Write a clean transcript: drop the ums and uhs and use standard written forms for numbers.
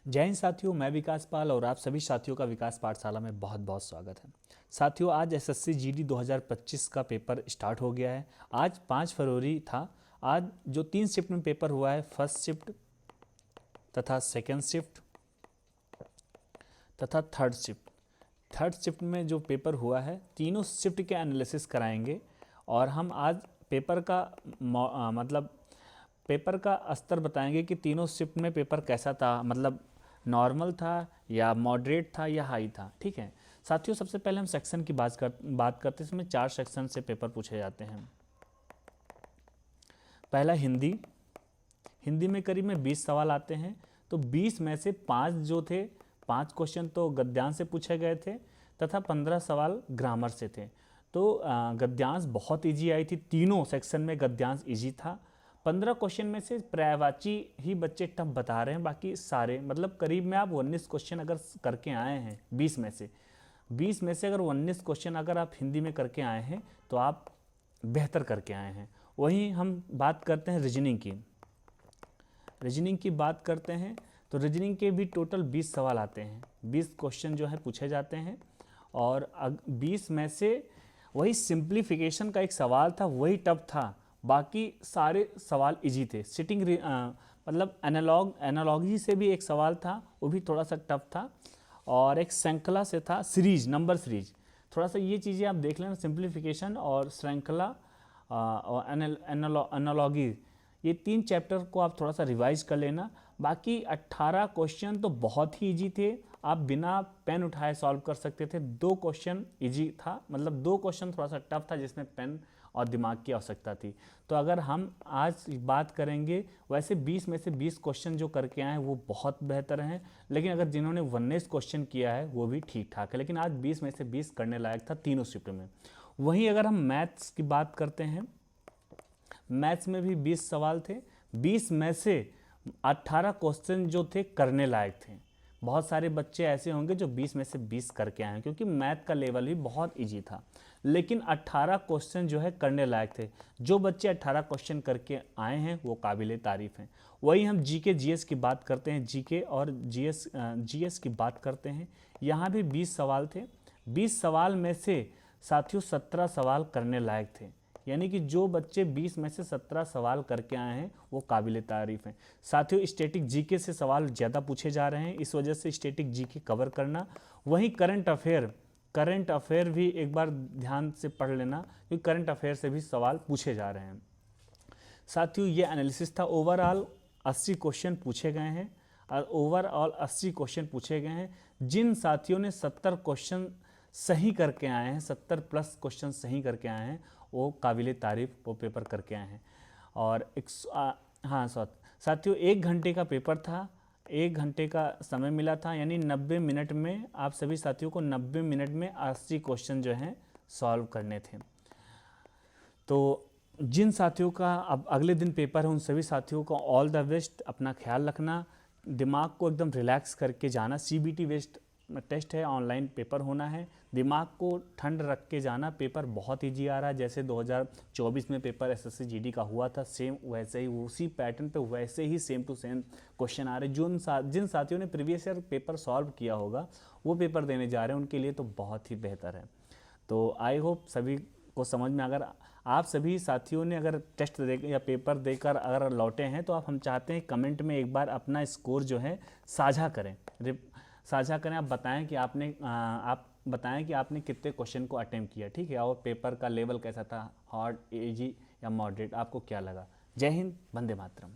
जय हिंद साथियों, मैं विकास पाल और आप सभी साथियों का विकास पाठशाला में बहुत बहुत स्वागत है। साथियों, आज एसएससी जीडी 2025 का पेपर स्टार्ट हो गया है। आज 5 फरवरी था। आज जो 3 शिफ्ट में पेपर हुआ है, फर्स्ट शिफ्ट तथा सेकेंड शिफ्ट तथा थर्ड शिफ्ट में जो पेपर हुआ है, तीनों शिफ्ट के एनालिसिस कराएंगे और हम आज पेपर का पेपर का स्तर बताएंगे कि तीनों शिफ्ट में पेपर कैसा था, मतलब नॉर्मल था या मॉडरेट था या हाई था। ठीक है साथियों, सबसे पहले हम सेक्शन की बात करते हैं। इसमें 4 सेक्शन से पेपर पूछे जाते हैं। पहला हिंदी। हिंदी में करीब में 20 सवाल आते हैं। तो 20 में से 5 जो थे, 5 क्वेश्चन तो गद्यांश से पूछे गए थे तथा 15 सवाल ग्रामर से थे। तो गद्यांश बहुत इजी आई थी, तीनों सेक्शन में गद्यांश इजी था। 15 क्वेश्चन में से पर्यायवाची ही बच्चे टफ बता रहे हैं, बाकी सारे मतलब करीब में आप 19 क्वेश्चन अगर करके आए हैं 20 में से अगर 19 क्वेश्चन अगर आप हिंदी में करके आए हैं तो आप बेहतर करके आए हैं। वहीं हम बात करते हैं रीजनिंग की बात करते हैं तो रीजनिंग के भी टोटल 20 सवाल आते हैं। 20 क्वेश्चन जो है पूछे जाते हैं और 20 में से वही सिंप्लीफिकेशन का एक सवाल था, वही टफ था, बाकी सारे सवाल इजी थे। सिटिंग मतलब एनालॉजी से भी एक सवाल था, वो भी थोड़ा सा टफ था। और एक श्रृंखला से था, नंबर सीरीज। थोड़ा सा ये चीज़ें आप देख लेना, सिंप्लीफिकेशन और श्रृंखला और एनालॉगी, ये 3 चैप्टर को आप थोड़ा सा रिवाइज कर लेना। बाकी 18 क्वेश्चन तो बहुत ही इजी थे, आप बिना पेन उठाए सॉल्व कर सकते थे। 2 क्वेश्चन इजी था, मतलब 2 क्वेश्चन थोड़ा सा टफ था जिसमें पेन और दिमाग की आवश्यकता थी। तो अगर हम आज बात करेंगे, वैसे 20 में से 20 क्वेश्चन जो करके आए हैं वो बहुत बेहतर हैं, लेकिन अगर जिन्होंने 19 क्वेश्चन किया है वो भी ठीक ठाक है। लेकिन आज 20 में से 20 करने लायक था तीनों शिफ्ट में। वहीं अगर हम मैथ्स की बात करते हैं, मैथ्स में भी 20 सवाल थे। 20 में से 18 क्वेश्चन जो थे करने लायक थे। बहुत सारे बच्चे ऐसे होंगे जो 20 में से 20 करके आए हैं, क्योंकि मैथ का लेवल भी बहुत इजी था। लेकिन 18 क्वेश्चन जो है करने लायक थे। जो बच्चे 18 क्वेश्चन करके आए हैं वो काबिले तारीफ हैं। वही हम जीके जीएस की बात करते हैं, जीके और जीएस की बात करते हैं। यहाँ भी 20 सवाल थे। 20 सवाल में से साथियों 17 सवाल करने लायक थे, यानी कि जो बच्चे 20 में से 17 सवाल करके आए हैं वो काबिले तारीफ हैं। साथियों, स्टैटिक जीके से सवाल ज़्यादा पूछे जा रहे हैं, इस वजह से स्टैटिक जीके कवर करना। वहीं करंट अफेयर भी एक बार ध्यान से पढ़ लेना, क्योंकि करंट अफेयर से भी सवाल पूछे जा रहे हैं। साथियों, ये एनालिसिस था। ओवरऑल 80 क्वेश्चन पूछे गए हैं जिन साथियों ने 70 क्वेश्चन सही करके आए हैं, 70 प्लस क्वेश्चन सही करके आए हैं, वो काबिले तारीफ वो पेपर करके आए हैं। और साथियों 1 घंटे का पेपर था, 1 घंटे का समय मिला था, यानी 90 मिनट में आप सभी साथियों को 90 मिनट में 80 क्वेश्चन जो हैं सॉल्व करने थे। तो जिन साथियों का अब अगले दिन पेपर है, उन सभी साथियों को ऑल द बेस्ट। अपना ख्याल रखना, दिमाग को एकदम रिलैक्स करके जाना। सीबीटी बेस्ड टेस्ट है, ऑनलाइन पेपर होना है। दिमाग को ठंड रख के जाना, पेपर बहुत ईजी आ रहा है। जैसे 2024 में पेपर एसएससी जीडी का हुआ था, सेम वैसे ही उसी पैटर्न पे वैसे ही सेम टू सेम क्वेश्चन आ रहे। जिन साथियों ने प्रीवियस ईयर पेपर सॉल्व किया होगा वो पेपर देने जा रहे हैं, उनके लिए तो बहुत ही बेहतर है। तो आई होप सभी को समझ में, अगर आप सभी साथियों ने अगर टेस्ट दे या पेपर देकर अगर लौटे हैं तो हम चाहते हैं कमेंट में एक बार अपना स्कोर जो है साझा करें। आप बताएं कि आपने कितने क्वेश्चन को अटेम्प्ट किया, ठीक है, और पेपर का लेवल कैसा था, हार्ड, इजी या मॉडरेट, आपको क्या लगा। जय हिंद, वंदे मातरम।